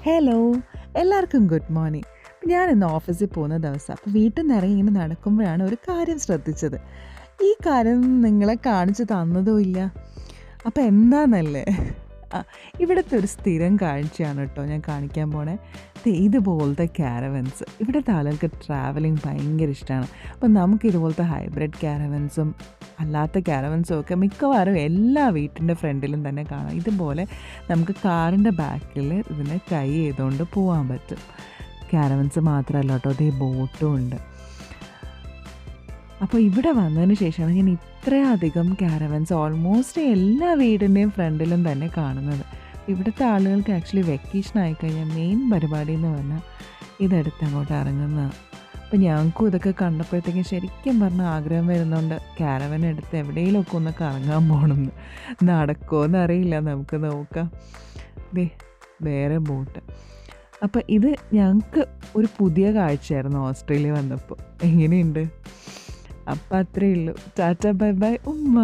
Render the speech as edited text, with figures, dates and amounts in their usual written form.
Hello, എല്ലാവർക്കും good morning. ഞാൻ ഇന്ന് ഓഫീസിൽ പോകുന്ന ദിവസം. അപ്പോൾ വീട്ടിൽ നിന്ന് ഇറങ്ങി ഇങ്ങനെ നടക്കുമ്പോഴാണ് ഒരു കാര്യം ശ്രദ്ധിച്ചത്. ഈ കാര്യം നിങ്ങളെ കാണിച്ചു തന്നതും ഇല്ല. അപ്പോൾ എന്താണെന്നല്ലേ, ഇവിടുത്തെ ഒരു സ്ഥിരം കാഴ്ചയാണ് കേട്ടോ ഞാൻ കാണിക്കാൻ പോണേ. ഇതുപോലത്തെ ക്യാരവൻസ്. ഇവിടുത്തെ ആളുകൾക്ക് ട്രാവലിംഗ് ഭയങ്കര ഇഷ്ടമാണ്. അപ്പോൾ നമുക്ക് ഇതുപോലത്തെ ഹൈബ്രിഡ് ക്യാരവൻസും അല്ലാത്ത ക്യാരവൻസും ഒക്കെ മിക്കവാറും എല്ലാ വീട്ടിൻ്റെ ഫ്രണ്ടിലും തന്നെ കാണാം. ഇതുപോലെ നമുക്ക് കാറിൻ്റെ ബാക്കിൽ ഇതിനെ ടൈ ചെയ്തുകൊണ്ട് പോകാൻ പറ്റും. ക്യാരവൻസ് മാത്രമല്ല കേട്ടോ, അതേ ബോട്ടും ഉണ്ട്. അപ്പോൾ ഇവിടെ വന്നതിന് ശേഷമാണ് ഞാൻ ഇത്രയധികം ക്യാരവൻസ് ഓൾമോസ്റ്റ് എല്ലാ വീടിൻ്റെയും ഫ്രണ്ടിലും തന്നെ കാണുന്നത്. ഇവിടുത്തെ ആളുകൾക്ക് ആക്ച്വലി വെക്കേഷൻ ആയിക്കഴിഞ്ഞാൽ മെയിൻ പരിപാടി എന്ന് പറഞ്ഞാൽ ഇതെടുത്ത് അങ്ങോട്ട് ഇറങ്ങുന്നതാണ്. അപ്പോൾ ഞങ്ങൾക്കും ഇതൊക്കെ കണ്ടപ്പോഴത്തേക്കും ശരിക്കും പറഞ്ഞാൽ ആഗ്രഹം വരുന്നുണ്ട് ക്യാരവൻ എടുത്ത് എവിടെയെങ്കിലുമൊക്കെ ഒന്ന് കറങ്ങാൻ പോകണമെന്ന്. നടക്കുമോ എന്നറിയില്ല, നമുക്ക് നോക്കാം. വേറെ ബോട്ട്. അപ്പോൾ ഇത് ഞങ്ങൾക്ക് ഒരു പുതിയ കാഴ്ചയായിരുന്നു ഓസ്ട്രേലിയ വന്നപ്പോൾ. എങ്ങനെയുണ്ട്? അപ്പം അത്രയേ ഉള്ളൂ. ടാറ്റ ബൈ ബൈ ഉമ്മ.